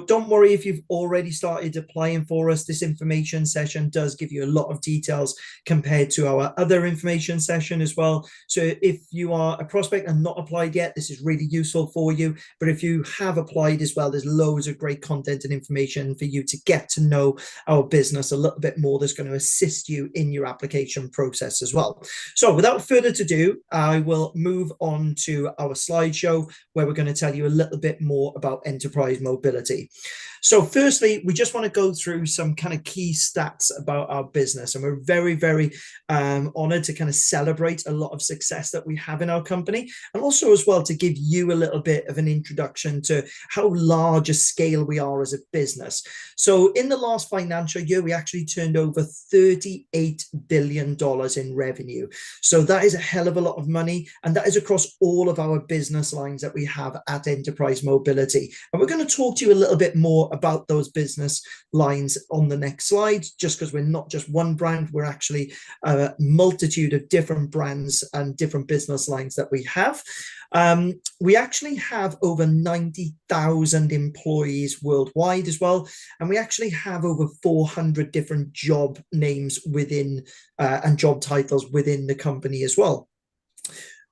Don't worry if you've already started applying for us. This information session does give you a lot of details compared to our other information session as well. So if you are a prospect and not applied yet, this is really useful for you. But if you have applied as well, there's loads of great content and information for you to get to know our business a little bit more that's going to assist you in your application process as well. So without further ado, I will move on to our slideshow where we're going to tell you a little bit more about enterprise mobility. So firstly, we just want to go through some kind of key stats about our business. And we're very, very honored to kind of celebrate a lot of success that we have in our company. And also as well to give you a little bit of an introduction to how large a scale we are as a business. So in the last financial year, we actually turned over $38 billion in revenue. So that is a hell of a lot of money. And that is across all of our business lines that we have at Enterprise Mobility. And we're going to talk to you a little bit more about those business lines on the next slide, just because we're not just one brand, we're actually a multitude of different brands and different business lines that we have. We actually have over 90,000 employees worldwide as well. And we actually have over 400 different job names within and job titles within the company as well.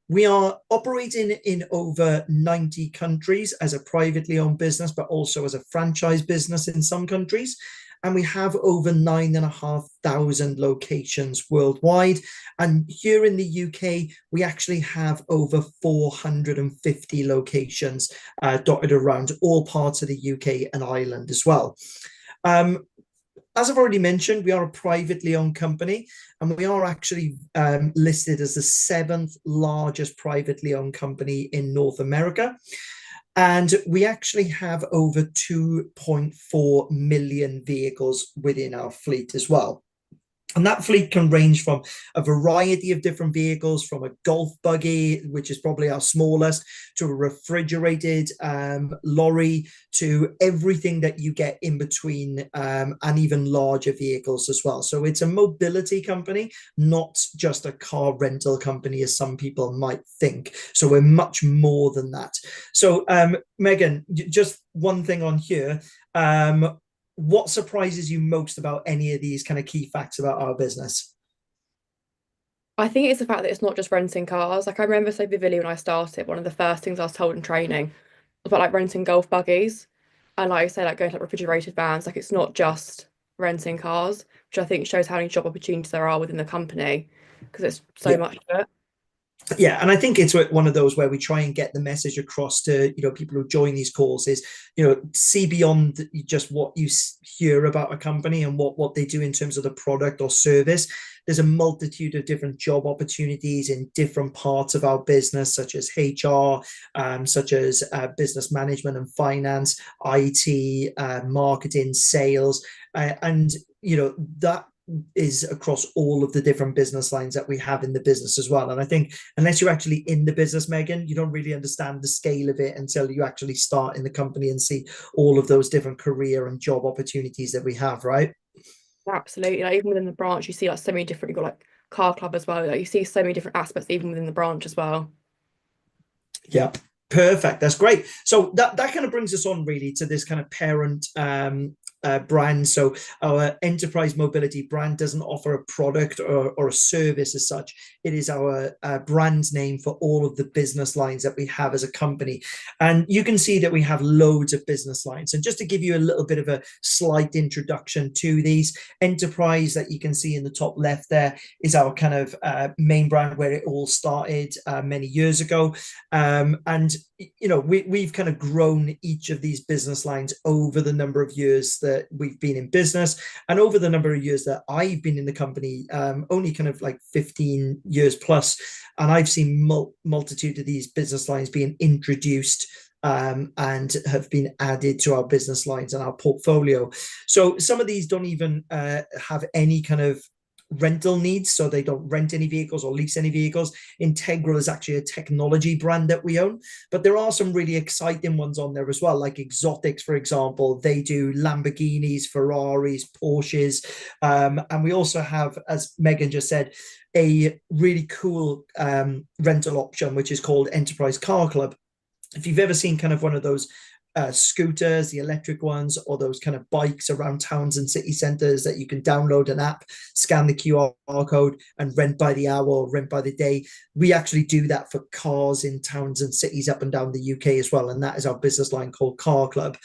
We are operating in over 90 countries as a privately owned business, but also as a franchise business in some countries. And we have over 9,500 locations worldwide. And here in the UK, we actually have over 450 locations dotted around all parts of the UK and Ireland as well. As I've already mentioned, we are a privately owned company, and we are actually listed as the 7th largest privately owned company in North America. And we actually have over 2.4 million vehicles within our fleet as well. And that fleet can range from a variety of different vehicles, from a golf buggy, which is probably our smallest, to a refrigerated lorry, to everything that you get in between, and even larger vehicles as well. So it's a mobility company, not just a car rental company, as some people might think. So we're much more than that. So Megan, just one thing on here. What surprises you most about any of these kind of key facts about our business? I think it's the fact that it's not just renting cars. Like I remember so vividly when I started, one of the first things I was told in training was about like renting golf buggies. And like I say, like going to like refrigerated vans, like it's not just renting cars, which I think shows how many job opportunities there are within the company because it's so Yeah. much of it. Yeah, and I think it's one of those where we try and get the message across to people who join these calls is see beyond just what you hear about a company and what they do in terms of the product or service. There's a multitude of different job opportunities in different parts of our business, such as HR, such as business management and finance, IT, marketing, sales, and that is across all of the different business lines that we have in the business as well. And I think unless you're actually in the business, Megan, you don't really understand the scale of it until you actually start in the company and see all of those different career and job opportunities that we have, right? Absolutely. Like even within the branch, you see like so many different, you've got like car club as well. Like you see so many different aspects even within the branch as well. Yeah. Perfect. That's great. So that kind of brings us on really to this kind of parent brand. So our enterprise mobility brand doesn't offer a product or a service as such. It is our brand name for all of the business lines that we have as a company. And you can see that we have loads of business lines. And just to give you a little bit of a slight introduction to these, enterprise that you can see in the top left there is our kind of main brand where it all started many years ago. And we've kind of grown each of these business lines over the number of years that we've been in business, and over the number of years that I've been in the company, only kind of like 15 years plus, and I've seen multitude of these business lines being introduced and have been added to our business lines and our portfolio. So some of these don't even have any kind of rental needs, so they don't rent any vehicles or lease any vehicles. Integral is actually a technology brand that we own, but there are some really exciting ones on there as well, like Exotics, for example. They do Lamborghinis, Ferraris, Porsches, and we also have, as Megan just said, a really cool rental option which is called Enterprise Car Club. If you've ever seen kind of one of those scooters, the electric ones, or those kind of bikes around towns and city centres that you can download an app, scan the QR code, and rent by the hour or rent by the day. We actually do that for cars in towns and cities up and down the UK as well, and that is our business line called Car Club.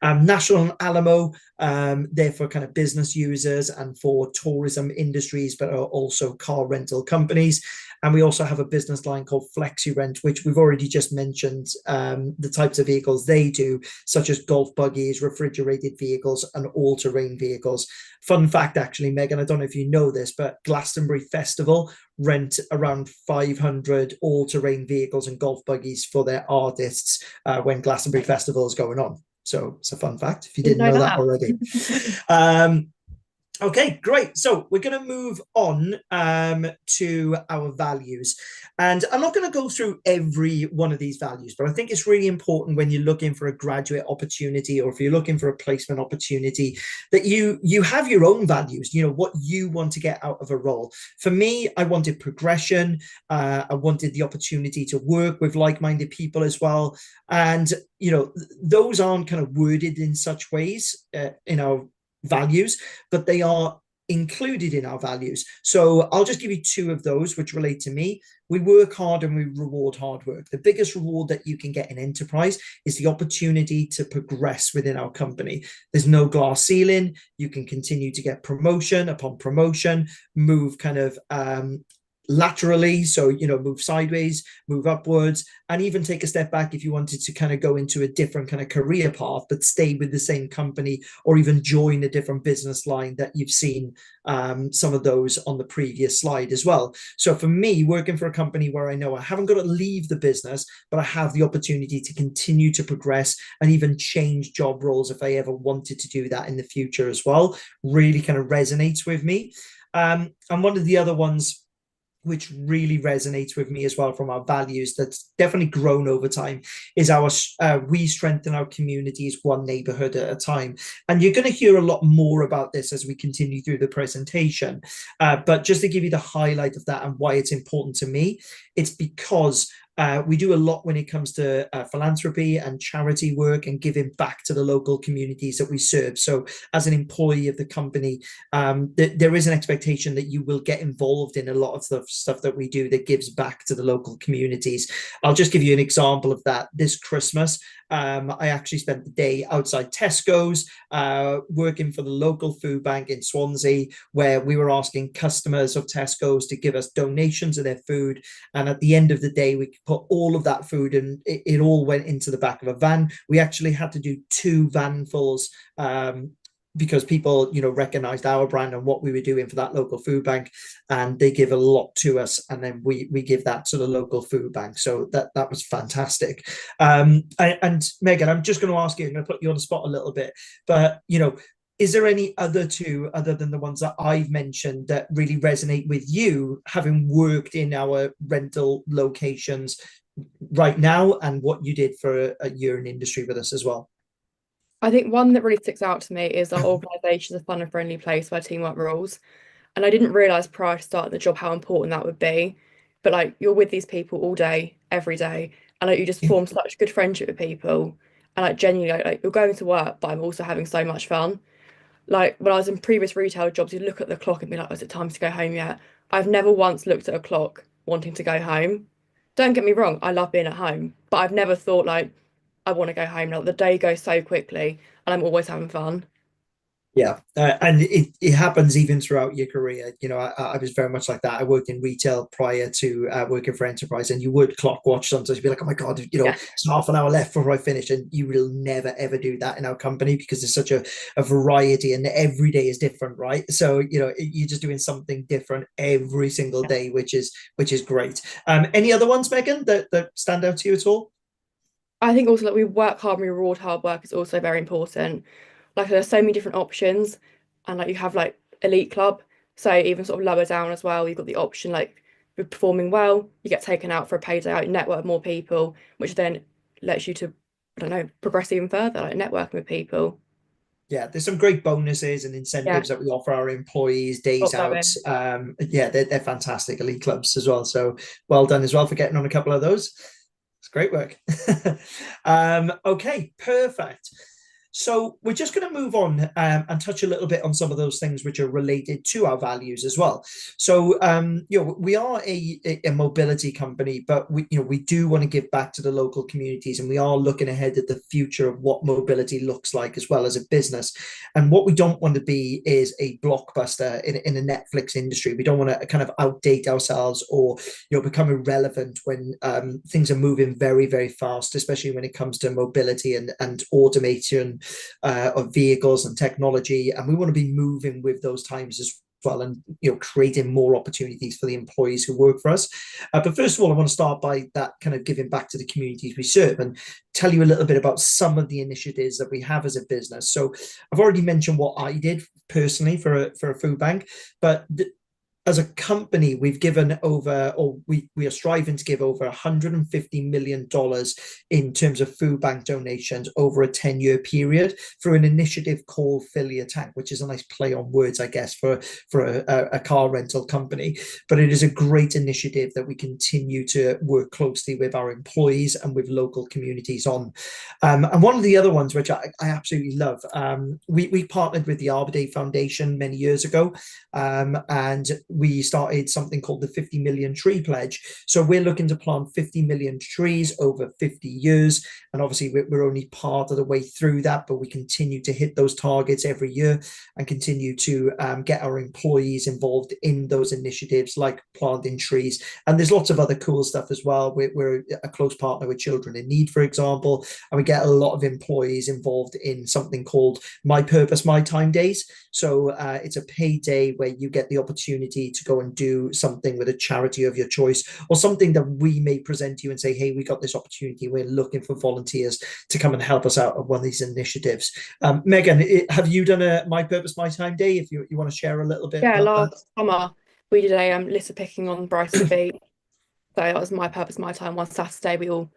National and Alamo, they're for kind of business users and for tourism industries, but are also car rental companies. And we also have a business line called FlexiRent, which we've already just mentioned, the types of vehicles they do, such as golf buggies, refrigerated vehicles, and all-terrain vehicles. Fun fact, actually, Megan, I don't know if you know this, but Glastonbury Festival rent around 500 all-terrain vehicles and golf buggies for their artists when Glastonbury Festival is going on. So it's a fun fact if you didn't know that already. Okay, great. So we're going to move on to our values. And I'm not going to go through every one of these values, but I think it's really important when you're looking for a graduate opportunity, or if you're looking for a placement opportunity, that you have your own values, what you want to get out of a role. For me, I wanted progression. I wanted the opportunity to work with like-minded people as well. And, those aren't kind of worded in such ways in our values, but they are included in our values. So I'll just give you two of those which relate to me. We work hard and we reward hard work. The biggest reward that you can get in enterprise is the opportunity to progress within our company. There's no glass ceiling. You can continue to get promotion upon promotion, move kind of laterally, so move sideways, move upwards, and even take a step back if you wanted to kind of go into a different kind of career path but stay with the same company, or even join a different business line that you've seen some of those on the previous slide as well. So for me, working for a company where I know I haven't got to leave the business, but I have the opportunity to continue to progress and even change job roles if I ever wanted to do that in the future as well, really kind of resonates with me. And one of the other ones which really resonates with me as well from our values, that's definitely grown over time, is our we strengthen our communities one neighborhood at a time. And you're going to hear a lot more about this as we continue through the presentation. But just to give you the highlight of that and why it's important to me, it's because we do a lot when it comes to philanthropy and charity work and giving back to the local communities that we serve. So as an employee of the company, there is an expectation that you will get involved in a lot of the stuff that we do that gives back to the local communities. I'll just give you an example of that. This Christmas, I actually spent the day outside Tesco's working for the local food bank in Swansea, where we were asking customers of Tesco's to give us donations of their food. And at the end of the day, we put all of that food and it all went into the back of a van. We actually had to do 2 vanfuls because people, recognized our brand and what we were doing for that local food bank, and they give a lot to us, and then we give that to the local food bank. So that was fantastic. And Megan, I'm just going to ask you, I'm going to put you on the spot a little bit, but is there any other two, other than the ones that I've mentioned, that really resonate with you, having worked in our rental locations right now, and what you did for a year in industry with us as well? I think one that really sticks out to me is our organisation is a fun and friendly place where teamwork rules. And I didn't realise prior to starting the job how important that would be. But like you're with these people all day, every day, and like you just form such good friendship with people. And like genuinely, like you're going to work, but I'm also having so much fun. Like when I was in previous retail jobs, you'd look at the clock and be like, "Oh, is it time to go home yet?" I've never once looked at a clock wanting to go home. Don't get me wrong, I love being at home, but I've never thought like I want to go home. Like the day goes so quickly, and I'm always having fun. Yeah, and it happens even throughout your career. I was very much like that. I worked in retail prior to working for enterprise, and you would clock watch sometimes. You'd be like, "Oh my god, Yeah. it's half an hour left before I finish," and you will never ever do that in our company because there's such a variety, and every day is different, right? So you're just doing something different every single day, which is great. Any other ones, Megan, that stand out to you at all? I think also like we work hard and we reward hard work is also very important. Like there's so many different options, and like you have like elite club, so even sort of lower down as well, you've got the option like you're performing well, you get taken out for a payday out, you network with more people, which then lets you to, I don't know, progress even further, like networking with people. Yeah, there's some great bonuses and Yeah, incentives that we offer our employees, days got out. going. Yeah, they're fantastic elite clubs as well. So well done as well for getting on a couple of those. It's great work. Okay, perfect. So we're just going to move on and touch a little bit on some of those things which are related to our values as well. So we are a mobility company, but we do want to give back to the local communities, and we are looking ahead at the future of what mobility looks like as well as a business. And what we don't want to be is a blockbuster in a Netflix industry. We don't want to kind of outdate ourselves or become irrelevant when things are moving very, very fast, especially when it comes to mobility and automation of vehicles and technology. And we want to be moving with those times as well, and creating more opportunities for the employees who work for us. But first of all, I want to start by that kind of giving back to the communities we serve and tell you a little bit about some of the initiatives that we have as a business. So I've already mentioned what I did personally for a food bank, but as a company, we've given over, or we are striving to give over $150 million in terms of food bank donations over a 10-year period through an initiative called Fill Your Tank, which is a nice play on words, I guess, for a car rental company. But it is a great initiative that we continue to work closely with our employees and with local communities on. And one of the other ones, which I absolutely love, we partnered with the Arbor Day Foundation many years ago, and we started something called the 50 Million Tree Pledge. So we're looking to plant 50 million trees over 50 years. And obviously we're only part of the way through that, but we continue to hit those targets every year and continue to get our employees involved in those initiatives like planting trees. And there's lots of other cool stuff as well. We're a close partner with Children in Need, for example, and we get a lot of employees involved in something called My Purpose, My Time Days. So it's a paid day where you get the opportunity to go and do something with a charity of your choice, or something that we may present to you and say, hey, we got this opportunity, we're looking for volunteers to come and help us out on one of these initiatives. Megan, have you done a My Purpose, My Time Day? If you want to share a little bit Yeah, about that. last summer we did a litter picking on Brighton Beach. So that was My Purpose, My Time. One Saturday we all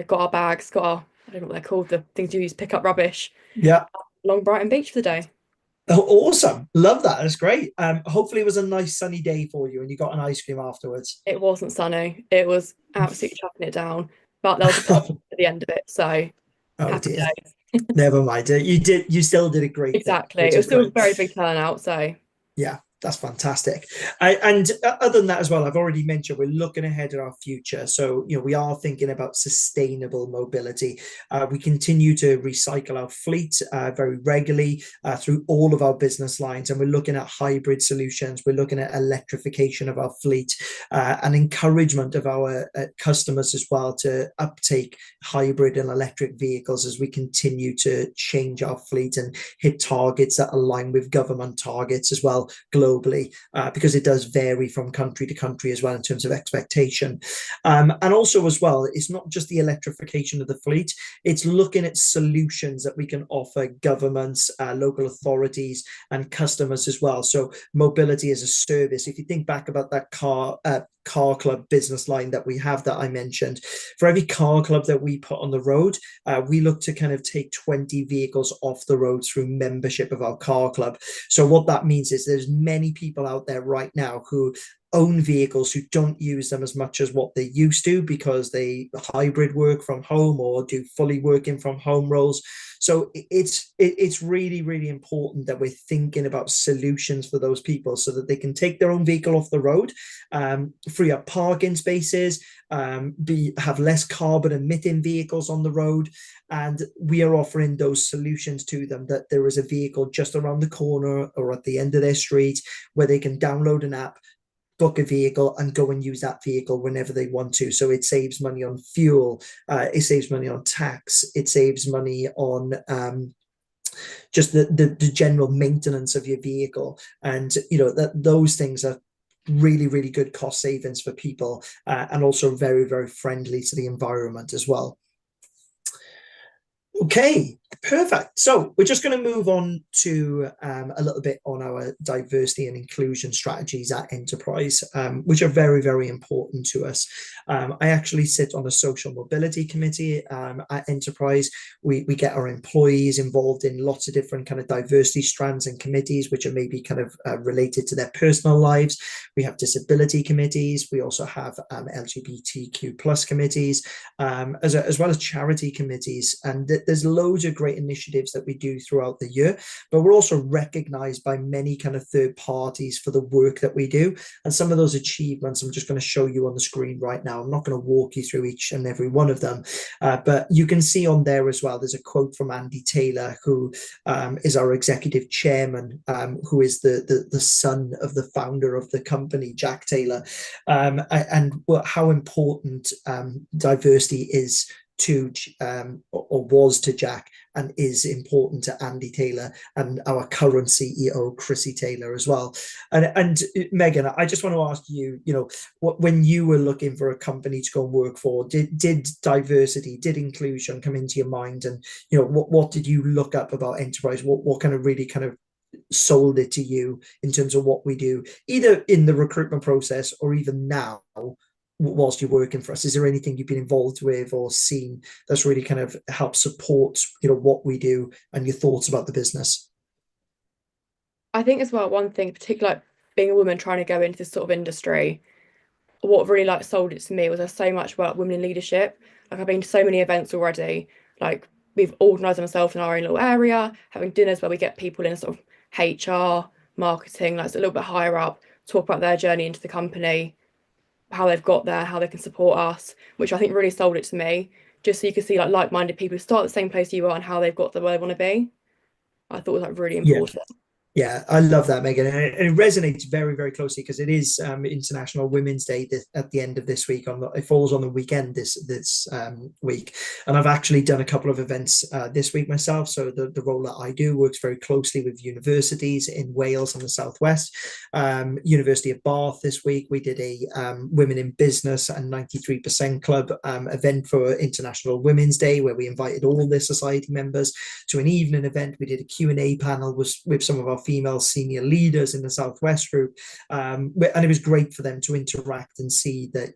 got our bags, got our, I don't know what they're called, the things you use to pick up rubbish, Yeah. along Brighton Beach for the day. Oh, awesome. Love that. That's great. Hopefully it was a nice sunny day for you and you got an ice cream afterwards. It wasn't sunny. It was absolutely chucking it down. But there was a pub at the end of it, so Oh happy dear. days. Never mind. You still did a great thing, Exactly. which It was is still a great. very big turnout, so Yeah, that's fantastic. And other than that as well, I've already mentioned we're looking ahead at our future. So, we are thinking about sustainable mobility. We continue to recycle our fleet very regularly through all of our business lines. And we're looking at hybrid solutions. We're looking at electrification of our fleet and encouragement of our customers as well to uptake hybrid and electric vehicles as we continue to change our fleet and hit targets that align with government targets as well globally, because it does vary from country to country as well in terms of expectation. And also as well, it's not just the electrification of the fleet, it's looking at solutions that we can offer governments, local authorities and customers as well. So mobility as a service, if you think back about that car club business line that we have that I mentioned, for every car club that we put on the road, we look to kind of take 20 vehicles off the road through membership of our car club. So what that means is there's many people out there right now who own vehicles who don't use them as much as what they used to because they hybrid work from home or do fully working from home roles. So it's really, really important that we're thinking about solutions for those people so that they can take their own vehicle off the road, free up parking spaces, have less carbon emitting vehicles on the road. And we are offering those solutions to them, that there is a vehicle just around the corner or at the end of their street where they can download an app, book a vehicle and go and use that vehicle whenever they want to. So it saves money on fuel, it saves money on tax, it saves money on just the general maintenance of your vehicle. And those things are really, really good cost savings for people, and also very, very friendly to the environment as well. Okay, Perfect. So we're just going to move on to a little bit on our diversity and inclusion strategies at Enterprise, which are very, very important to us. I actually sit on a social mobility committee at Enterprise. We get our employees involved in lots of different kind of diversity strands and committees, which are maybe kind of related to their personal lives. We have disability committees. We also have LGBTQ plus committees, as well as charity committees. And there's loads of great initiatives that we do throughout the year, but we're also recognized by many kind of third parties for the work that we do. And some of those achievements I'm just going to show you on the screen right now. I'm not going to walk you through each and every one of them, but you can see on there as well, there's a quote from Andy Taylor, who is our executive chairman, who is the son of the founder of the company, Jack Taylor, and how important diversity is to or was to Jack, and is important to Andy Taylor and our current CEO, Chrissy Taylor, as well. And Megan, I just want to ask you, when you were looking for a company to go and work for, did diversity, did inclusion come into your mind? And what did you look up about Enterprise? What kind of really kind of sold it to you in terms of what we do, either in the recruitment process or even now whilst you're working for us? Is there anything you've been involved with or seen that's really kind of helped support what we do and your thoughts about the business? I think as well, one thing, particularly like being a woman trying to go into this sort of industry, what really like sold it to me was there's so much about women in leadership. Like I've been to so many events already. Like we've organised ourselves in our own little area, having dinners where we get people in sort of HR, marketing, like it's a little bit higher up, talk about their journey into the company, how they've got there, how they can support us, which I think really sold it to me. Just so you can see like-minded people who start at the same place you are and how they've got to where they want to be. I thought was like really Yeah. important. Yeah, I love that, Megan. And it resonates very, very closely because it is International Women's Day at the end of this week. It falls on the weekend this week. And I've actually done a couple of events this week myself. So the role that I do works very closely with universities in Wales and the Southwest. University of Bath this week, we did a Women in Business and 93% Club event for International Women's Day, where we invited all the society members to an evening event. We did a Q&A panel with some of our female senior leaders in the Southwest group, and it was great for them to interact and see that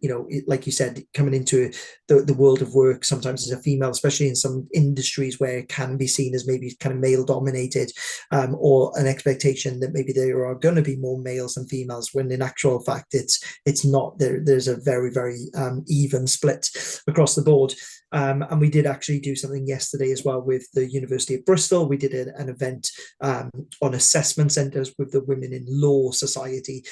like you said, coming into the world of work sometimes as a female, especially in some industries where it can be seen as maybe kind of male dominated, or an expectation that maybe there are going to be more males than females, when in actual fact it's not. There's a very, very even split across the board. And we did actually do something yesterday as well with the University of Bristol. We did an event on assessment centres with the Women in Law Society,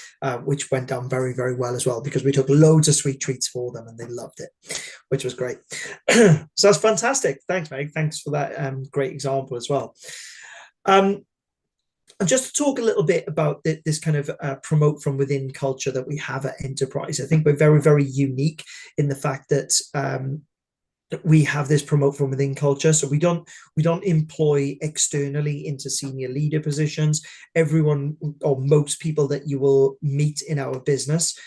which went down very, very well as well, because we took loads of sweet treats for them and they loved it, which was great. So that's fantastic. Thanks, Meg. Thanks for that great example as well. And just to talk a little bit about this kind of promote from within culture that we have at Enterprise, I think we're very, very unique in the fact that we have this promote from within culture. So we don't employ externally into senior leader positions. Everyone, or most people that you will meet in our business,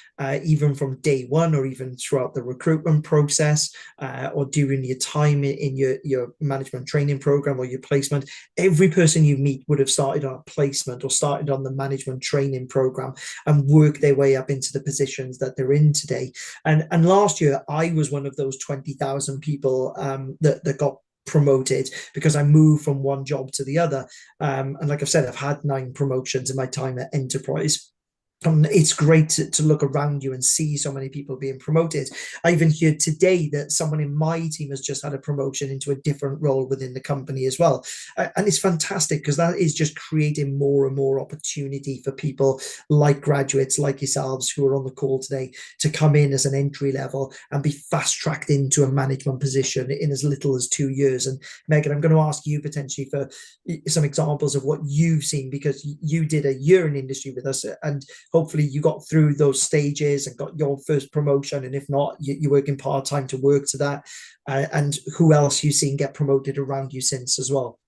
even from day one or even throughout the recruitment process, or during your time in your management training program or your placement, every person you meet would have started on a placement or started on the management training program and worked their way up into the positions that they're in today. And last year I was one of those 20,000 people that got promoted because I moved from one job to the other. And like I've said, I've had 9 promotions in my time at Enterprise. It's great to look around you and see so many people being promoted. I even heard today that someone in my team has just had a promotion into a different role within the company as well. And it's fantastic because that is just creating more and more opportunity for people like graduates like yourselves who are on the call today to come in as an entry level and be fast tracked into a management position in as little as 2 years. And Megan, I'm going to ask you potentially for some examples of what you've seen, because you did a year in industry with us, and hopefully you got through those stages and got your first promotion, and if not, you're working part-time to work to that, and who else you've seen get promoted around you since as well?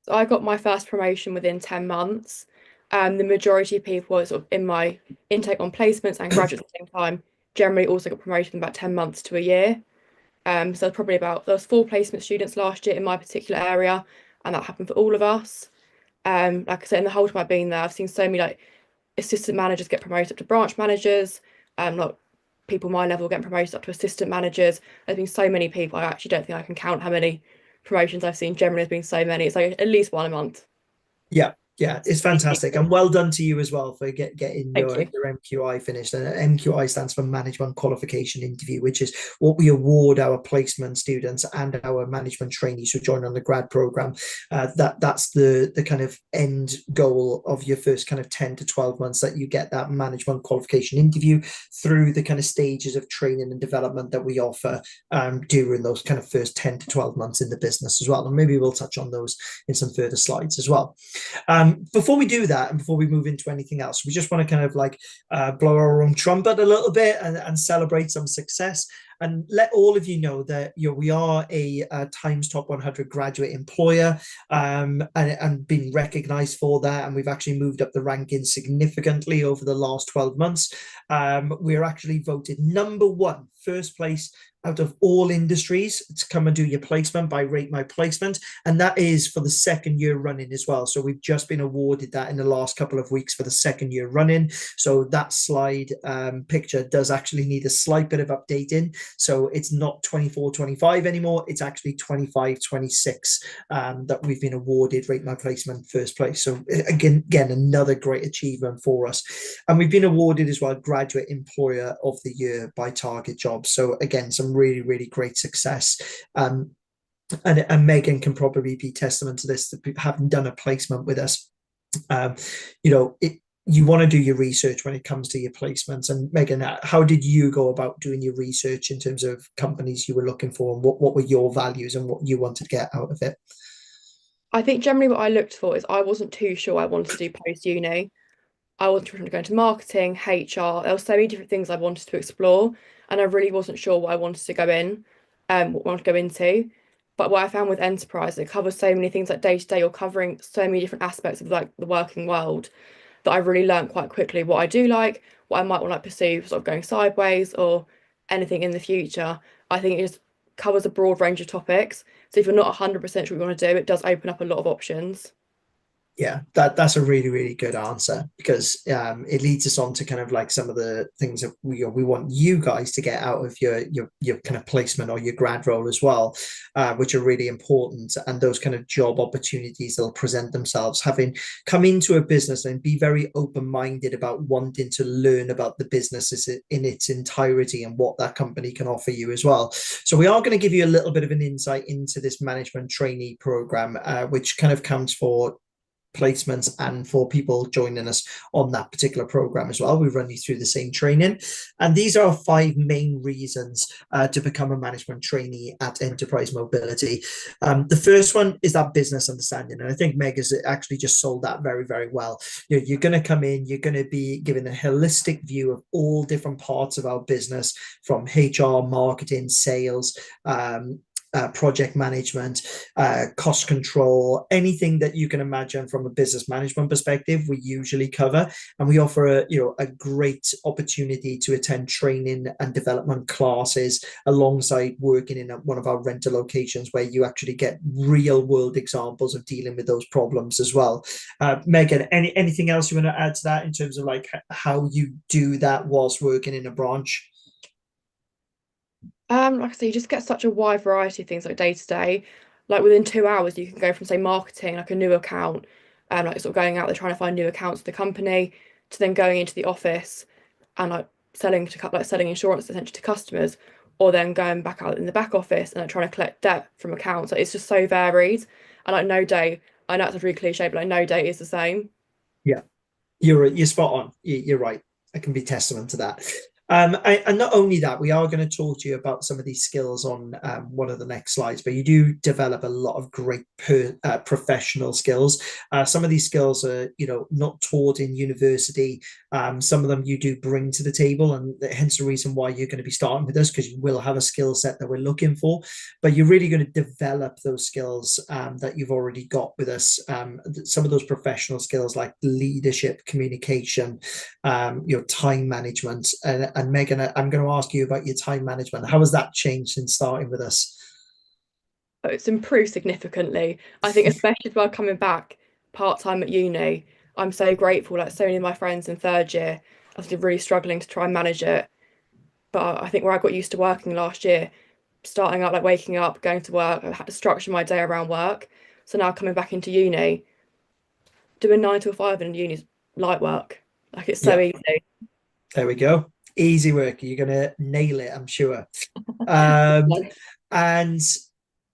So I got my first promotion within 10 months. The majority of people sort of in my intake on placements and graduates at the same time generally also got promoted in about 10 months to a year. So there was 4 placement students last year in my particular area, and that happened for all of us. Like I said, in the whole time I've been there, I've seen so many like assistant managers get promoted up to branch managers, like people my level getting promoted up to assistant managers. There's been so many people. I actually don't think I can count how many promotions I've seen. Generally, there's been so many. It's like at least one a month. Yeah, yeah, it's fantastic, and well done to you as well for getting Thank you. your MQI finished. And MQI stands for Management Qualification Interview, which is what we award our placement students and our management trainees who join on the grad program. That's the kind of end goal of your first kind of 10 to 12 months, that you get that management qualification interview through the kind of stages of training and development that we offer during those kind of first 10 to 12 months in the business as well. And maybe we'll touch on those in some further slides as well. Before we do that, and before we move into anything else, we just want to kind of like blow our own trumpet a little bit and celebrate some success, and let all of you know that we are a Times Top 100 graduate employer, and being recognised for that. And we've actually moved up the rankings significantly over the last 12 months. We're actually voted number one, first place out of all industries to come and do your placement by Rate My Placement, and that is for the second year running as well. So we've just been awarded that in the last couple of weeks for the second year running. So that slide picture does actually need a slight bit of updating. So it's not 24-25 anymore, it's actually 25-26 that we've been awarded Rate My Placement first place. So again, another great achievement for us. And we've been awarded as well Graduate Employer of the Year by Target Jobs. So again, some really great success. And Megan can probably be testament to this, having done a placement with us. You want to do your research when it comes to your placements. And Megan, how did you go about doing your research in terms of companies you were looking for, and what were your values and what you wanted to get out of it? I think generally what I looked for is I wasn't too sure I wanted to do post uni. I wasn't trying to go into marketing, HR. There were so many different things I wanted to explore, and I really wasn't sure what I wanted to go in, what I wanted to go into. But what I found with enterprise, it covers so many things like day to day. You're covering so many different aspects of like the working world that I really learned quite quickly what I do like, what I might want to like pursue, sort of going sideways or anything in the future. I think it just covers a broad range of topics. So if you're not 100% sure what you want to do, it does open up a lot of options. Yeah, that's a really good answer, because it leads us on to kind of like some of the things that we want you guys to get out of your kind of placement or your grad role as well, which are really important. And those kind of job opportunities that'll present themselves, having come into a business and be very open-minded about wanting to learn about the business in its entirety and what that company can offer you as well. So we are going to give you a little bit of an insight into this management trainee program, which kind of counts for placements and for people joining us on that particular program as well. We run you through the same training, and these are 5 main reasons to become a management trainee at Enterprise Mobility. The first one is that business understanding, and I think Meg has actually just sold that very well. You're going to come in, you're going to be given a holistic view of all different parts of our business, from HR, marketing, sales, project management, cost control, anything that you can imagine from a business management perspective, we usually cover. And we offer a great opportunity to attend training and development classes alongside working in one of our rental locations, where you actually get real world examples of dealing with those problems as well. Megan, anything else you want to add to that in terms of like how you do that whilst working in a branch? Like I say, you just get such a wide variety of things like day to day. Like within 2 hours, you can go from say marketing, like a new account, like sort of going out there trying to find new accounts for the company, to then going into the office and like selling insurance essentially to customers, or then going back out in the back office and like trying to collect debt from accounts. Like it's just so varied, and like no day. I know it's really cliche, but like no day is the same. Yeah, you're spot on. You're right. I can be testament to that. And not only that, we are going to talk to you about some of these skills on one of the next slides, but you do develop a lot of great professional skills. Some of these skills are, not taught in university. Some of them you do bring to the table, and hence the reason why you're going to be starting with us, because you will have a skill set that we're looking for, but you're really going to develop those skills that you've already got with us. Some of those professional skills like leadership, communication, time management, and And Megan, I'm going to ask you about your time management. How has that changed since starting with us? Oh, it's improved significantly. I think especially while coming back part-time at uni, I'm so grateful. Like so many of my friends in third year, I was really struggling to try and manage it. But I think where I got used to working last year, starting up, like waking up, going to work, I had to structure my day around work. So now coming back into uni, doing 9 till 5 in uni is light work. Like it's so Yeah, easy. there we go. Easy work. You're going to nail it, I'm sure. Um, and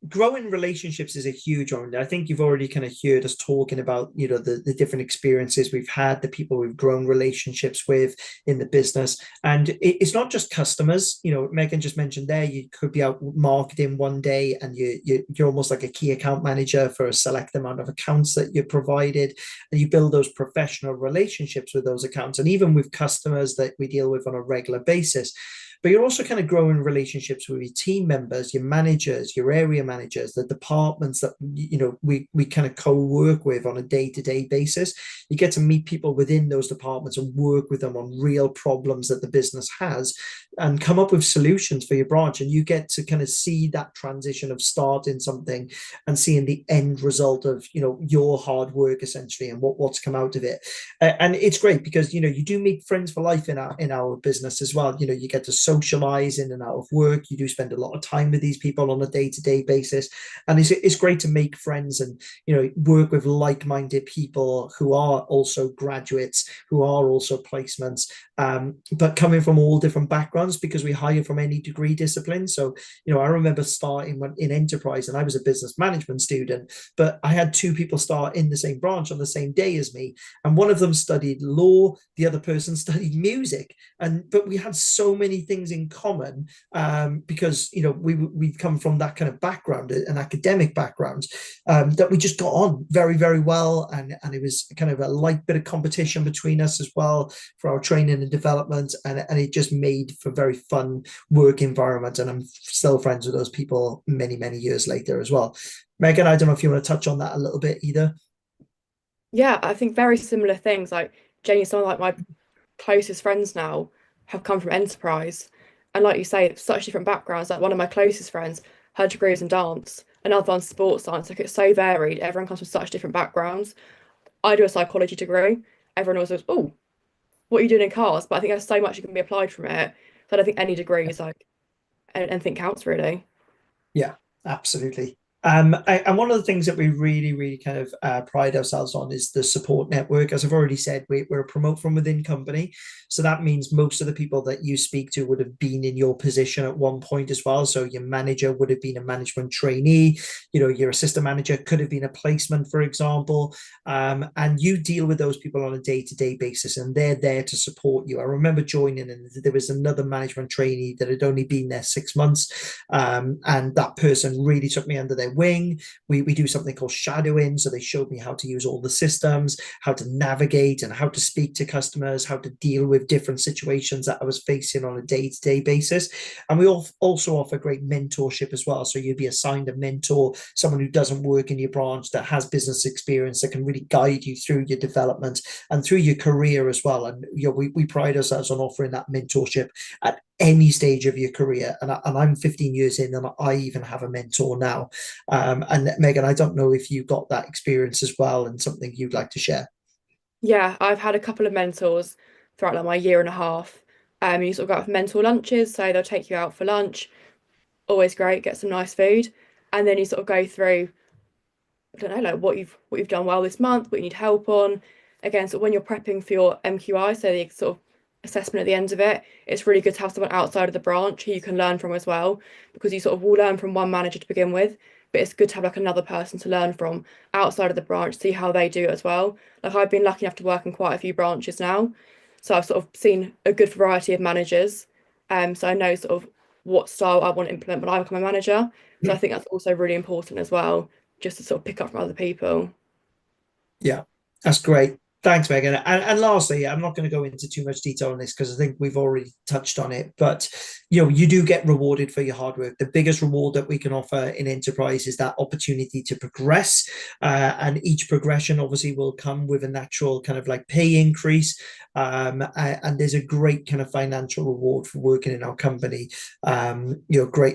growing relationships is a huge one. I think you've already kind of heard us talking about, the different experiences we've had, the people we've grown relationships with in the business. And it's not just customers. Megan just mentioned there, you could be out marketing one day and you're almost like a key account manager for a select amount of accounts that you're provided. And you build those professional relationships with those accounts. And even with customers that we deal with on a regular basis, but you're also kind of growing relationships with your team members, your managers, your area managers, the departments that we kind of co-work with on a day-to-day basis. You get to meet people within those departments and work with them on real problems that the business has and come up with solutions for your branch. And you get to kind of see that transition of starting something and seeing the end result of your hard work essentially and what's come out of it. And it's great because you do meet friends for life in our business as well. You get to socialize in and out of work. You do spend a lot of time with these people on a day-to-day basis, and it's great to make friends and work with like-minded people who are also graduates, who are also placements, but coming from all different backgrounds because we hire from any degree discipline. So I remember starting in enterprise, and I was a business management student, but I had two people start in the same branch on the same day as me, and one of them studied law, the other person studied music, but we had so many things in common, because we come from that kind of background, an academic background, that we just got on very, very well, and it was kind of a light bit of competition between us as well for our training and development, and it just made for very fun work environment, and I'm still friends with those people many, many years later as well. Megan, I don't know if you want to touch on that a little bit either. Yeah, I think very similar things. Like Jenny, some of like my closest friends now have come from enterprise. And like you say, such different backgrounds. Like one of my closest friends, her degree is in dance, another one's sports science. Like it's so varied. Everyone comes from such different backgrounds. I do a psychology degree. Everyone always goes, "Oh, what are you doing in cars?" But I think there's so much that can be applied from it. So I don't think any degree is like anything counts really. Yeah, absolutely. And one of the things that we really, really kind of pride ourselves on is the support network. As I've already said, we're a promote from within company. So that means most of the people that you speak to would have been in your position at one point as well. So your manager would have been a management trainee, your assistant manager could have been a placement, for example. And you deal with those people on a day-to-day basis, and they're there to support you. I remember joining, and there was another management trainee that had only been there 6 months, and that person really took me under their wing. We do something called shadowing. So they showed me how to use all the systems, how to navigate, and how to speak to customers, how to deal with different situations that I was facing on a day-to-day basis. And we also offer great mentorship as well. So you'd be assigned a mentor, someone who doesn't work in your branch, that has business experience, that can really guide you through your development and through your career as well. And we pride ourselves on offering that mentorship at any stage of your career. And I'm 15 years in, and I even have a mentor now. And Megan, I don't know if you got that experience as well and something you'd like to share. Yeah, I've had a couple of mentors throughout like my year and a half. You sort of go out for mentor lunches, so they'll take you out for lunch. Always great, get some nice food, and then you sort of go through, I don't know, like what you've done well this month, what you need help on. Again, so when you're prepping for your MQI, so the sort of assessment at the end of it, it's really good to have someone outside of the branch who you can learn from as well, because you sort of will learn from one manager to begin with, but it's good to have like another person to learn from outside of the branch, see how they do it as well. Like I've been lucky enough to work in quite a few branches now, so I've sort of seen a good variety of managers. So I know sort of what style I want to implement when I become a manager. So I think that's also really important as well, just to sort of pick up from other people. Yeah, that's great. Thanks, Megan. And lastly, I'm not going to go into too much detail on this because I think we've already touched on it. But you do get rewarded for your hard work. The biggest reward that we can offer in enterprise is that opportunity to progress, and each progression obviously will come with a natural kind of like pay increase. And there's a great kind of financial reward for working in our company.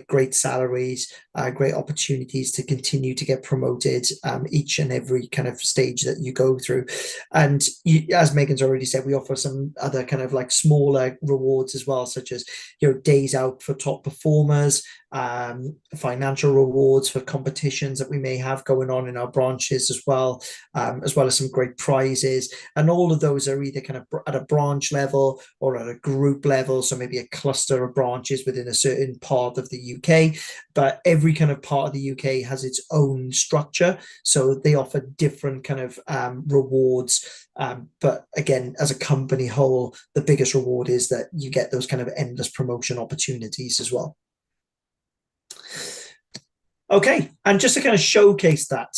Great salaries, great opportunities to continue to get promoted each and every kind of stage that you go through. And as Megan's already said, we offer some other kind of like smaller rewards as well, such as days out for top performers, financial rewards for competitions that we may have going on in our branches as well as some great prizes. And all of those are either kind of at a branch level or at a group level, so maybe a cluster of branches within a certain part of the UK. But every kind of part of the UK has its own structure, so they offer different kind of rewards. But again, as a company whole, the biggest reward is that you get those kind of endless promotion opportunities as well. Okay, and just to kind of showcase that,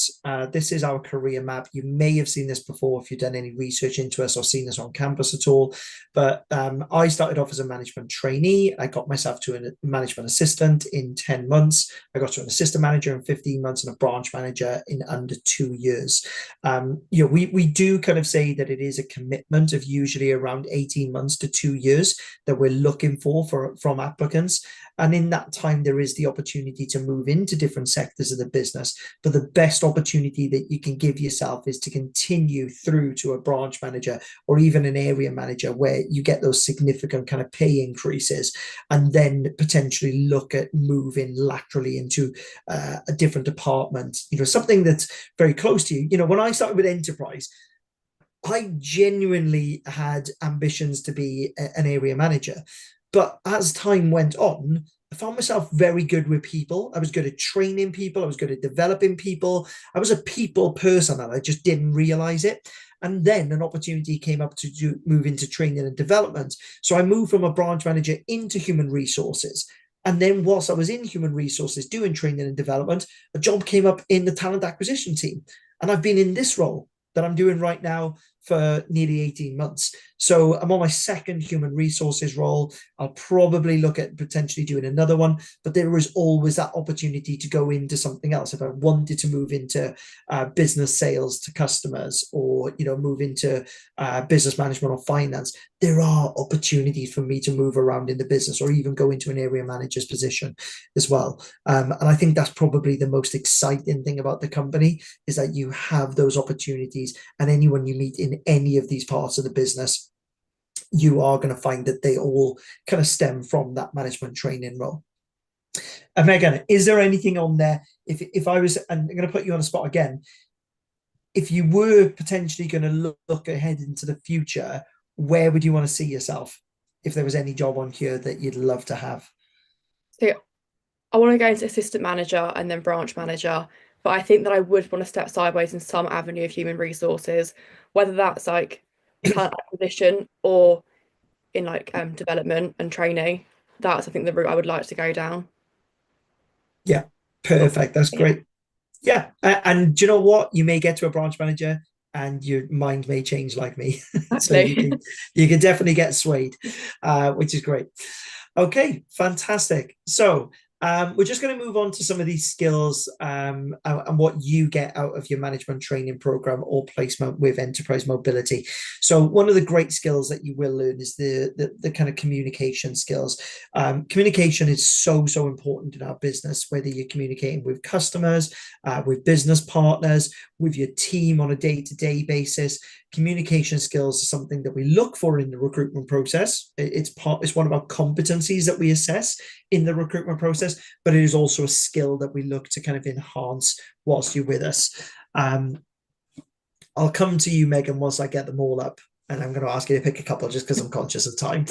this is our career map. You may have seen this before if you've done any research into us or seen this on campus at all. But I started off as a management trainee. I got myself to a management assistant in 10 months. I got to an assistant manager in 15 months and a branch manager in under 2 years. We do kind of say that it is a commitment of usually around 18 months to 2 years that we're looking for from applicants. And in that time, there is the opportunity to move into different sectors of the business. But the best opportunity that you can give yourself is to continue through to a branch manager or even an area manager where you get those significant kind of pay increases, and then potentially look at moving laterally into a different department, something that's very close to you. When I started with enterprise, I genuinely had ambitions to be an area manager. But as time went on, I found myself very good with people. I was good at training people. I was good at developing people. I was a people person and I just didn't realize it. And then an opportunity came up to move into training and development. So I moved from a branch manager into human resources. And then whilst I was in human resources doing training and development, a job came up in the talent acquisition team. And I've been in this role that I'm doing right now for nearly 18 months. So I'm on my second human resources role. I'll probably look at potentially doing another one, but there is always that opportunity to go into something else. If I wanted to move into business sales to customers, or move into business management or finance, there are opportunities for me to move around in the business, or even go into an area manager's position as well. And I think that's probably the most exciting thing about the company, is that you have those opportunities, and anyone you meet in any of these parts of the business, you are going to find that they all kind of stem from that management training role. And Megan, is there anything on there? If I was, and I'm going to put you on the spot again, if you were potentially going to look ahead into the future, where would you want to see yourself if there was any job on here that you'd love to have? So I want to go into assistant manager and then branch manager, but I think that I would want to step sideways in some avenue of human resources, whether that's like talent acquisition or in like development and training. That's, I think, the route I would like to go down. Yeah, perfect. That's great. Yeah, and do you know what? You may get to a branch manager and your mind may change like me. So you can definitely get swayed, which is great. Okay, fantastic. So we're just going to move on to some of these skills and what you get out of your management training program or placement with Enterprise Mobility. So one of the great skills that you will learn is the kind of communication skills. Communication is so important in our business, whether you're communicating with customers, with business partners, with your team on a day-to-day basis. Communication skills is something that we look for in the recruitment process. It's one of our competencies that we assess in the recruitment process, but it is also a skill that we look to kind of enhance whilst you're with us. I'll come to you, Megan, once I get them all up. And I'm going to ask you to pick a couple just because I'm conscious of time.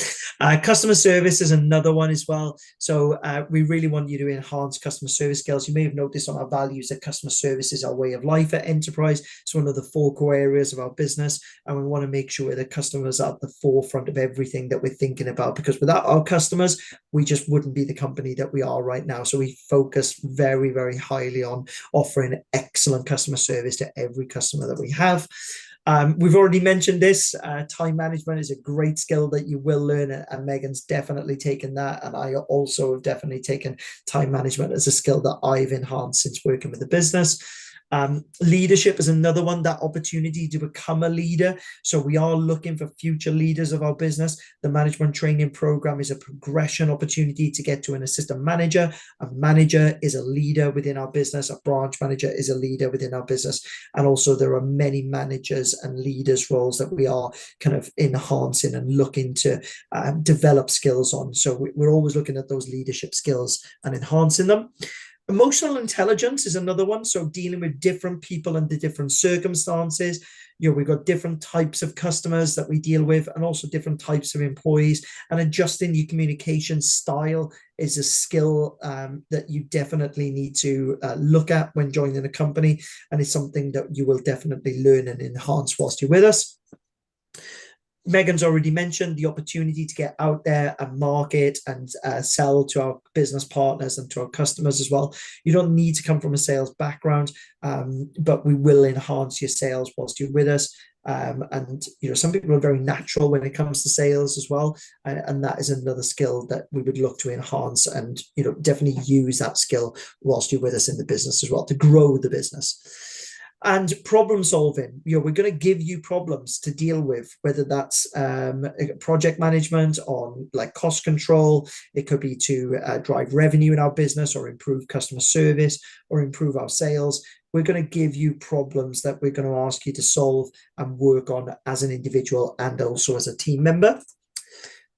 Customer service is another one as well. So we really want you to enhance customer service skills. You may have noticed on our values that customer service is our way of life at Enterprise. It's one of the 4 core areas of our business. And we want to make sure that customers are at the forefront of everything that we're thinking about, because without our customers, we just wouldn't be the company that we are right now. So we focus very highly on offering excellent customer service to every customer that we have. We've already mentioned this. Time management is a great skill that you will learn, and Megan's definitely taken that. And I also have definitely taken time management as a skill that I've enhanced since working with the business. Leadership is another one, that opportunity to become a leader. So we are looking for future leaders of our business. The management training program is a progression opportunity to get to an assistant manager. A manager is a leader within our business. A branch manager is a leader within our business. And also there are many managers and leaders roles that we are kind of enhancing and looking to develop skills on. So we're always looking at those leadership skills and enhancing them. Emotional intelligence is another one. So dealing with different people under different circumstances. We've got different types of customers that we deal with, and also different types of employees. And adjusting your communication style is a skill that you definitely need to look at when joining a company. And it's something that you will definitely learn and enhance whilst you're with us. Megan's already mentioned the opportunity to get out there and market and sell to our business partners and to our customers as well. You don't need to come from a sales background, but we will enhance your sales whilst you're with us. And some people are very natural when it comes to sales as well, and that is another skill that we would look to enhance, and definitely use that skill whilst you're with us in the business as well, to grow the business. And problem solving, we're going to give you problems to deal with, whether that's project management on like cost control. It could be to drive revenue in our business, or improve customer service, or improve our sales. We're going to give you problems that we're going to ask you to solve and work on as an individual and also as a team member.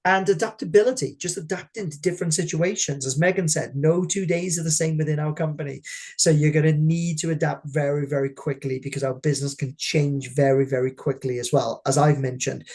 And adaptability, just adapting to different situations. As Megan said, no 2 days are the same within our company. So you're going to need to adapt very, very quickly, because our business can change very, very quickly as well. As I've mentioned,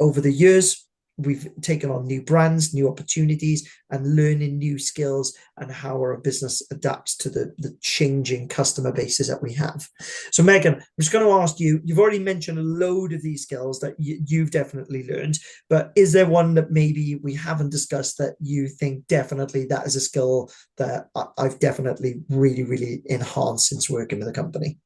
over the years, we've taken on new brands, new opportunities, and learning new skills and how our business adapts to the changing customer bases that we have. So Megan, I'm just going to ask you, you've already mentioned a load of these skills that you've definitely learned, but is there one that maybe we haven't discussed that you think definitely that is a skill that I've definitely really, really enhanced since working with the company?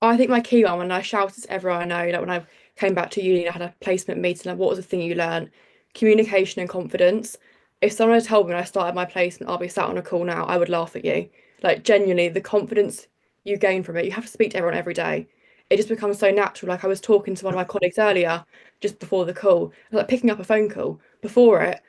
I think my key one, when I shouted to everyone I know, like when I came back to uni and I had a placement meeting, like what was the thing you learned? Communication and confidence. If someone had told me when I started my placement, I'll be sat on a call now, I would laugh at you. Like genuinely, the confidence you gain from it, you have to speak to everyone every day. It just becomes so natural. Like I was talking to one of my colleagues earlier, just before the call, I was like picking up a phone call. Before it,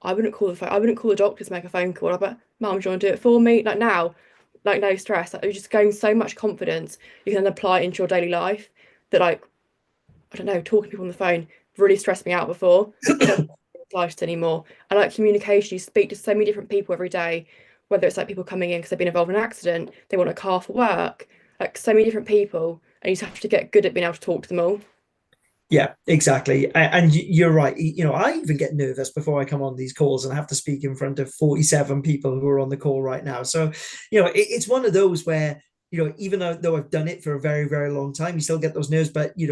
I wouldn't call the phone, I wouldn't call the doctor to make a phone call. I'd be like, Mum, do you want to do it for me? Like now, like no stress. Like, you're just going so much confidence you can then apply it into your daily life, that like I don't know, talking to people on the phone really stressed me out before. I don't life anymore. And like communication, you speak to so many different people every day, whether it's like people coming in because they've been involved in an accident, they want a car for work, like so many different people, and you just have to get good at being able to talk to them all. Yeah, exactly. And you're right. I even get nervous before I come on these calls and have to speak in front of 47 people who are on the call right now. So, it's one of those where, even though I've done it for a very, very long time, you still get those nerves, but you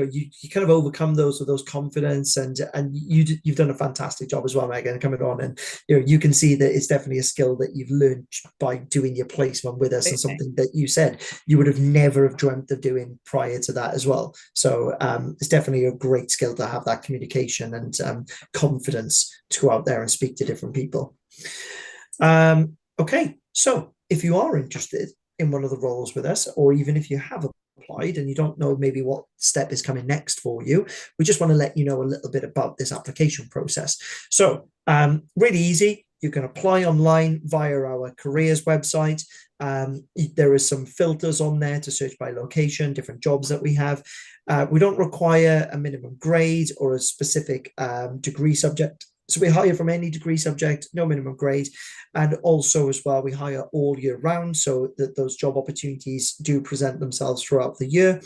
kind of overcome those with those confidence, and you've done a fantastic job as well, Megan, coming on, and you can see that it's definitely a skill that you've learned by doing your placement with us, and something that you said you would have never have dreamt of doing prior to that as well. So it's definitely a great skill to have that communication and confidence to go out there and speak to different people. Okay, so if you are interested in one of the roles with us, or even if you have applied and you don't know maybe what step is coming next for you, we just want to let you know a little bit about this application process. So really easy. You can apply online via our careers website. There is some filters on there to search by location, different jobs that we have. We don't require a minimum grade or a specific degree subject. So we hire from any degree subject, no minimum grade. And also as well, we hire all year round, so that those job opportunities do present themselves throughout the year.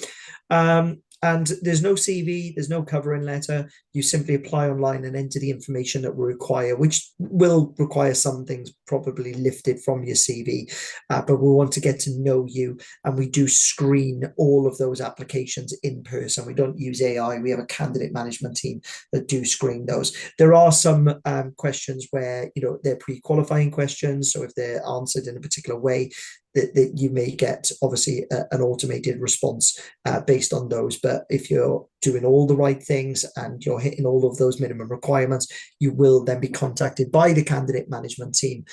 And there's no CV, there's no covering letter. You simply apply online and enter the information that we require, which will require some things probably lifted from your CV. But we want to get to know you, and we do screen all of those applications in person. We don't use AI. We have a candidate management team that do screen those. There are some questions where, they're pre-qualifying questions. So if they're answered in a particular way, that you may get obviously an automated response based on those. But if you're doing all the right things and you're hitting all of those minimum requirements, you will then be contacted by the candidate management team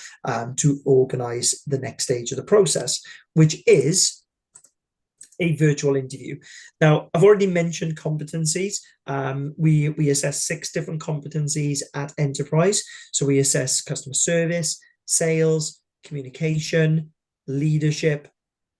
to organize the next stage of the process, which is a virtual interview. Now, I've already mentioned competencies. We assess 6 different competencies at Enterprise. So we assess customer service, sales, communication, leadership,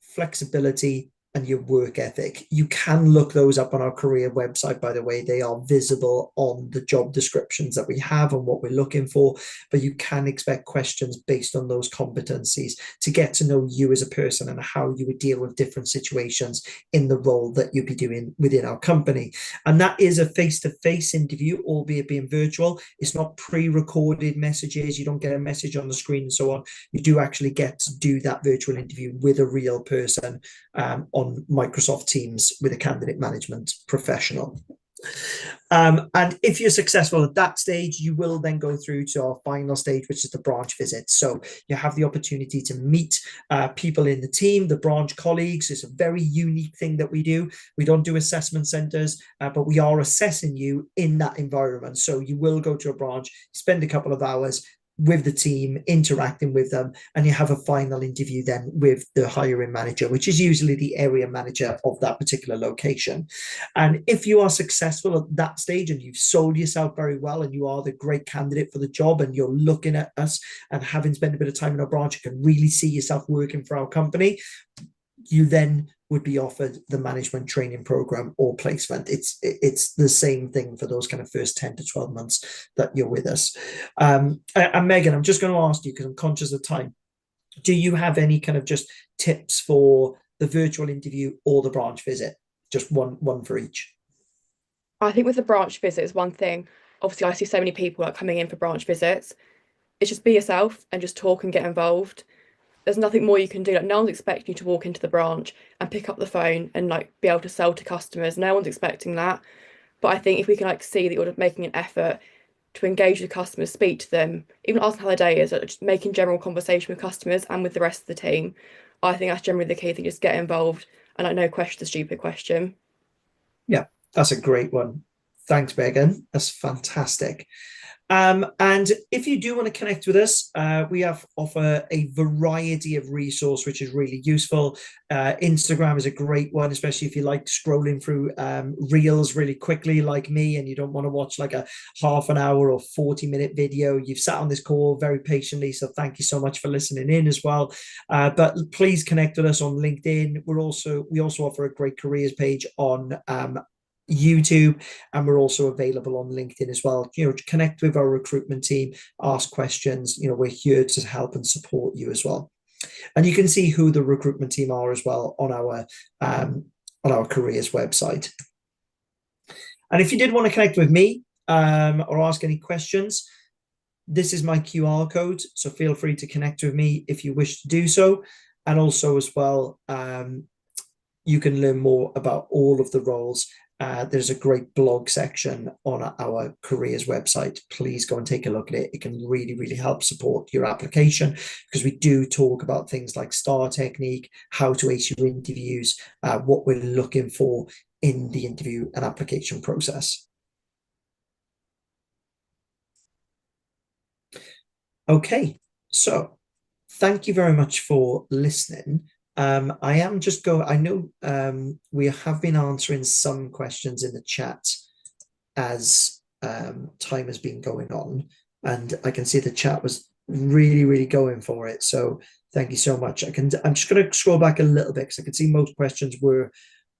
flexibility, and your work ethic. You can look those up on our career website, by the way. They are visible on the job descriptions that we have and what we're looking for, but you can expect questions based on those competencies to get to know you as a person and how you would deal with different situations in the role that you'd be doing within our company. And that is a face-to-face interview, albeit being virtual. It's not pre-recorded messages. You don't get a message on the screen and so on. You do actually get to do that virtual interview with a real person on Microsoft Teams with a candidate management professional. And if you're successful at that stage, you will then go through to our final stage, which is the branch visit. So you have the opportunity to meet people in the team, the branch colleagues. It's a very unique thing that we do. We don't do assessment centers, but we are assessing you in that environment. So you will go to a branch, spend a couple of hours with the team, interacting with them, and you have a final interview then with the hiring manager, which is usually the area manager of that particular location. And if you are successful at that stage and you've sold yourself very well and you are the great candidate for the job and you're looking at us and having spent a bit of time in our branch, you can really see yourself working for our company, you then would be offered the management training program or placement. It's the same thing for those kind of first 10 to 12 months that you're with us. And Megan, I'm just going to ask you, because I'm conscious of time, do you have any kind of just tips for the virtual interview or the branch visit? Just one for each. I think with the branch visits, one thing, obviously I see so many people like coming in for branch visits. It's just be yourself and just talk and get involved. There's nothing more you can do. Like no one's expecting you to walk into the branch and pick up the phone and like be able to sell to customers. No one's expecting that. But I think if we can like see that you're making an effort to engage with customers, speak to them, even ask how their day is, or just making general conversation with customers and with the rest of the team, I think that's generally the key thing. Just get involved and like no question's a stupid question. Yeah, that's a great one. Thanks, Megan. That's fantastic. And if you do want to connect with us, we offer a variety of resource, which is really useful. Instagram is a great one, especially if you like scrolling through reels really quickly like me and you don't want to watch like a half an hour or 40-minute video. You've sat on this call very patiently, so thank you so much for listening in as well. But please connect with us on LinkedIn. We also offer a great careers page on YouTube, and we're also available on LinkedIn as well. Connect with our recruitment team, ask questions. We're here to help and support you as well. And you can see who the recruitment team are as well on our careers website. And if you did want to connect with me or ask any questions, this is my QR code, so feel free to connect with me if you wish to do so. And also as well, you can learn more about all of the roles. There's a great blog section on our careers website. Please go and take a look at it. It can really, really help support your application, because we do talk about things like STAR technique, how to ace your interviews, what we're looking for in the interview and application process. Okay, so thank you very much for listening. I know we have been answering some questions in the chat as time has been going on, and I can see the chat was really, really going for it. So thank you so much. I'm just going to scroll back a little bit because I can see most questions were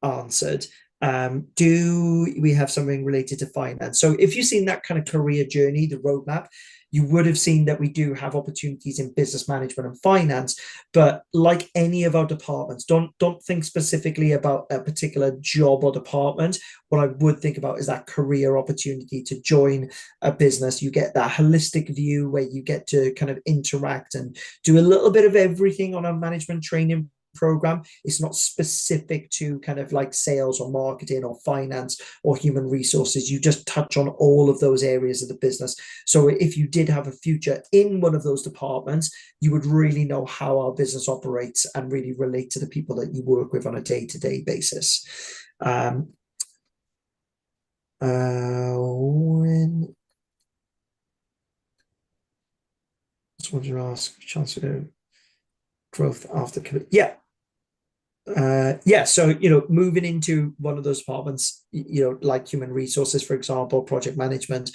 answered. Do we have something related to finance? So if you've seen that kind of career journey, the roadmap, you would have seen that we do have opportunities in business management and finance. But like any of our departments, don't think specifically about a particular job or department. What I would think about is that career opportunity to join a business. You get that holistic view where you get to kind of interact and do a little bit of everything on our management training program. It's not specific to kind of like sales or marketing or finance or human resources. You just touch on all of those areas of the business. So if you did have a future in one of those departments, you would really know how our business operates and really relate to the people that you work with on a day-to-day basis. When just wanted to ask chance to go growth after so moving into one of those departments, like human resources, for example, project management,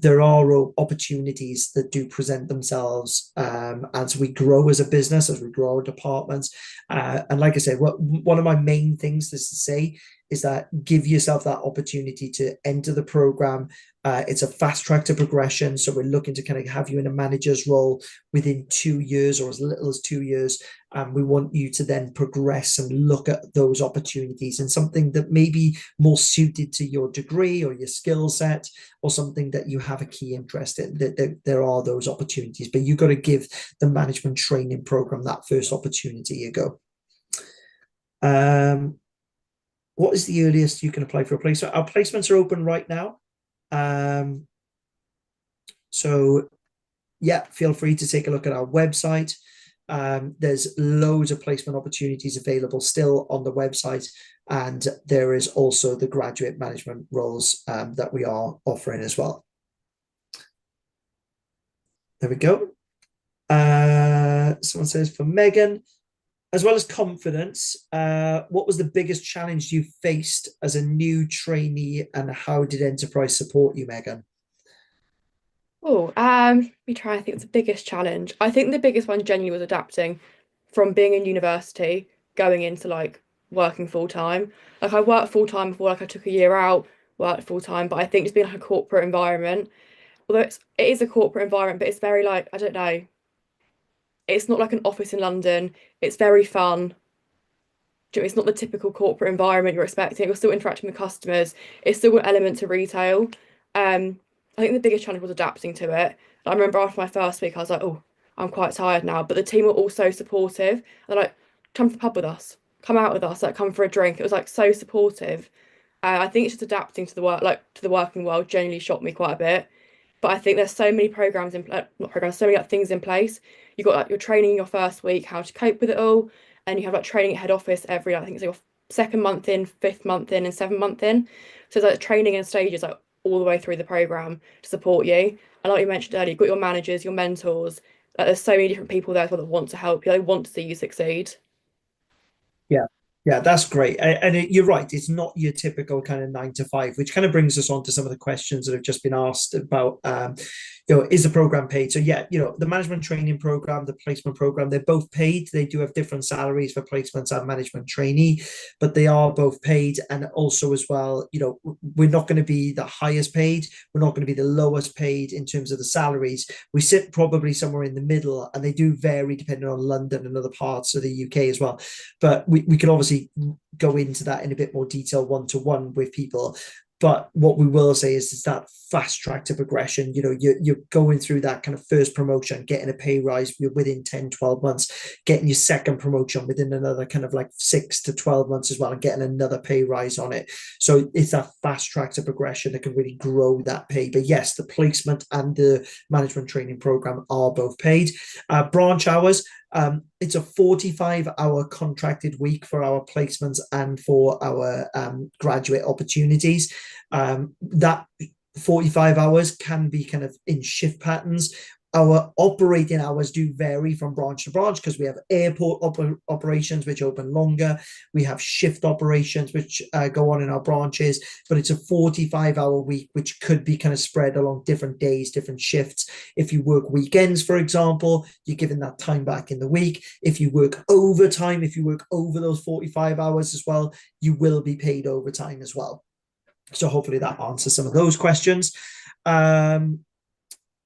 there are opportunities that do present themselves as we grow as a business, as we grow our departments, and like I said, one of my main things is to say is that give yourself that opportunity to enter the program. It's a fast track to progression. So we're looking to kind of have you in a manager's role within 2 years or as little as 2 years. And we want you to then progress and look at those opportunities and something that may be more suited to your degree or your skill set or something that you have a key interest in. That there are those opportunities, but you've got to give the management training program that first opportunity you go. What is the earliest you can apply for a placement? Our placements are open right now. So yeah, feel free to take a look at our website. There's loads of placement opportunities available still on the website. And there is also the graduate management roles that we are offering as well. There we go. Someone says, for Megan, as well as confidence, what was the biggest challenge you faced as a new trainee and how did Enterprise support you, Megan? Oh, me try. I think it's the biggest challenge. I think the biggest one genuinely was adapting from being in university, going into like working full time. Like I worked full time before, like I took a year out, worked full time, but I think just being like a corporate environment, although it is a corporate environment, but it's very like, I don't know, it's not like an office in London. It's very fun. It's not the typical corporate environment you're expecting. You're still interacting with customers. It's still an element to retail. I think the biggest challenge was adapting to it. I remember after my first week, I was like, oh, I'm quite tired now. But the team were also supportive. They're like, come to the pub with us, come out with us, like come for a drink. It was like so supportive. I think it's just adapting to the work, like to the working world, genuinely shocked me quite a bit. But I think there's so many programs in, not programs, so many like things in place. You've got like your training in your first week, how to cope with it all, and you have like training at head office every, I think it's like your second month in, fifth month in, and seventh month in. So it's like training in stages like all the way through the program to support you. And like you mentioned earlier, you've got your managers, your mentors. Like there's so many different people there as well that want to help you. They want to see you succeed. Yeah. Yeah, that's great. You're right. It's not your typical kind of 9 to 5, which kind of brings us on to some of the questions that have just been asked about, is the program paid? So yeah, the management training program, the placement program, they're both paid. They do have different salaries for placements and management trainee, but they are both paid. And also as well, we're not going to be the highest paid. We're not going to be the lowest paid in terms of the salaries. We sit probably somewhere in the middle, and they do vary depending on London and other parts of the UK as well. But we can obviously go into that in a bit more detail one-to-one with people. But what we will say is that fast track to progression. You're going through that kind of first promotion, getting a pay rise within 10, 12 months, getting your second promotion within another kind of like 6 to 12 months as well, and getting another pay rise on it. So it's that fast track to progression that can really grow that pay. But yes, the placement and the management training program are both paid. Branch hours, it's a 45-hour contracted week for our placements and for our graduate opportunities. That 45 hours can be kind of in shift patterns. Our operating hours do vary from branch to branch because we have airport operations which open longer. We have shift operations which go on in our branches, but it's a 45-hour week which could be kind of spread along different days, different shifts. If you work weekends, for example, you're given that time back in the week. If you work overtime, if you work over those 45 hours as well, you will be paid overtime as well. So hopefully that answers some of those questions.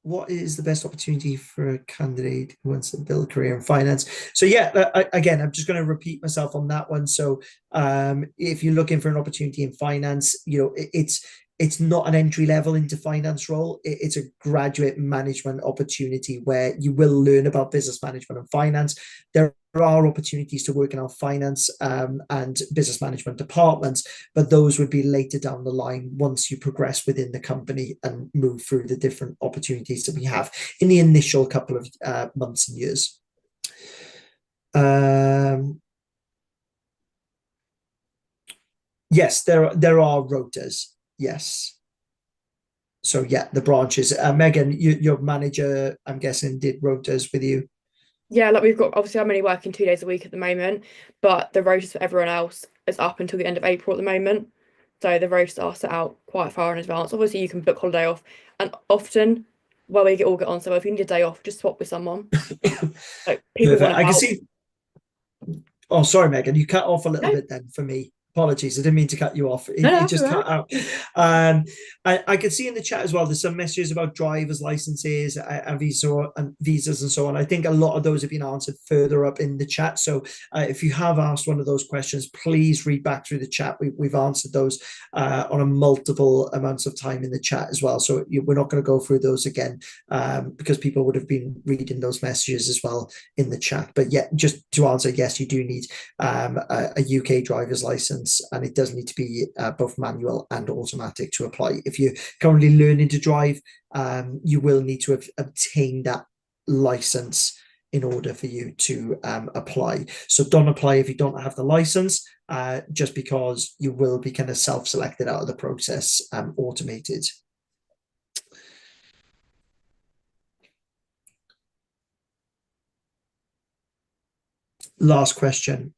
What is the best opportunity for a candidate who wants to build a career in finance? So yeah, again, I'm just going to repeat myself on that one. So if you're looking for an opportunity in finance, it's it's not an entry level into finance role. It's a graduate management opportunity where you will learn about business management and finance. There are opportunities to work in our finance and business management departments, but those would be later down the line once you progress within the company and move through the different opportunities that we have in the initial couple of months and years. Yes, there are rotas. Yes. So yeah, the branches. Megan, your manager, I'm guessing, did rotas with you. Yeah, like we've got obviously I'm only working 2 days a week at the moment, but the rotas for everyone else is up until the end of April at the moment. So the rotas are set out quite far in advance. Obviously, you can book holiday off, and often where we all get on. So if you need a day off, just swap with someone. Like people Perfect. want to I can help. see. Oh, sorry, Megan. You cut off a little No, bit then for me. Apologies. I didn't mean to cut you off. no, It that's all just right. cut out. I can see in the chat as well, there's some messages about driver's licenses and visas and so on. I think a lot of those have been answered further up in the chat. So if you have asked one of those questions, please read back through the chat. We've answered those on a multiple amounts of time in the chat as well. So we're not going to go through those again because people would have been reading those messages as well in the chat. But yeah, just to answer, yes, you do need a UK driver's license, and it does need to be both manual and automatic to apply. If you're currently learning to drive, you will need to have obtained that license in order for you to apply. So don't apply if you don't have the license, just because you will be kind of self-selected out of the process, automated. Last question.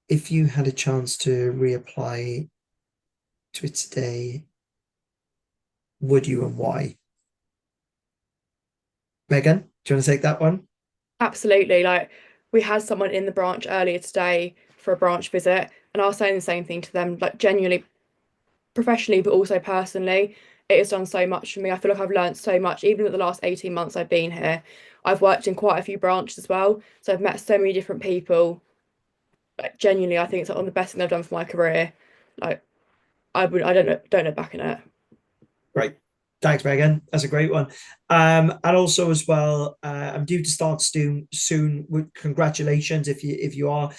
If you had a chance to reapply to it today, would you and why? Megan, do you want to take that one? Absolutely. Like we had someone in the branch earlier today for a branch visit, and I was saying the same thing to them, like genuinely professionally, but also personally. It has done so much for me. I feel like I've learned so much, even in the last 18 months I've been here. I've worked in quite a few branches as well. So I've met so many different people. Like genuinely, I think it's one of the best thing I've done for my career. Like I don't know back in it. Right. Thanks, Megan. That's a great one. And also as well, I'm due to start soon. Congratulations if you are.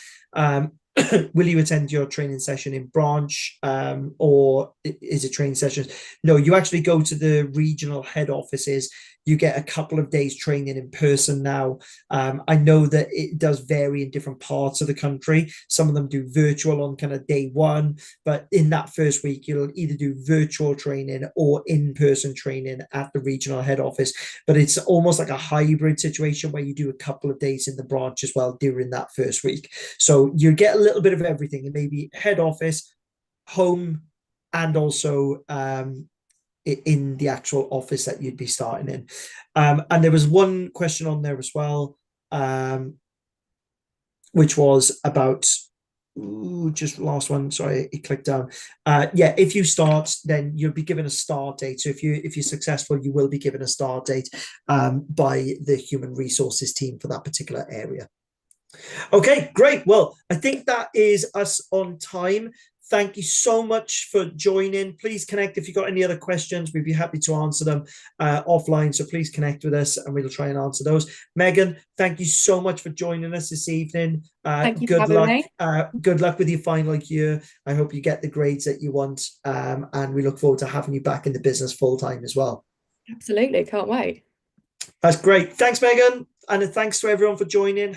Will you attend your training session in branch, or is it training sessions? No, you actually go to the regional head offices. You get a couple of days training in person now. I know that it does vary in different parts of the country. Some of them do virtual on kind of day one, but in that first week, you'll either do virtual training or in-person training at the regional head office. But it's almost like a hybrid situation where you do a couple of days in the branch as well during that first week. So you get a little bit of everything, and maybe head office, home, and also in the actual office that you'd be starting in. And there was one question on there as well, which was about just last one. Sorry, it clicked down. Yeah, if you start, then you'll be given a start date. So if you're successful, you will be given a start date by the human resources team for that particular area. Okay, great. Well, I think that is us on time. Thank you so much for joining. Please connect if you've got any other questions. We'd be happy to answer them offline. So please connect with us and we'll try and answer those. Megan, thank you so much for joining us this evening. Thank you for Good having luck. me. Good luck with your final year. I hope you get the grades that you want. And we look forward to having you back in the business full time as well. Absolutely, can't wait. That's great. Thanks, Megan. And thanks to everyone for joining.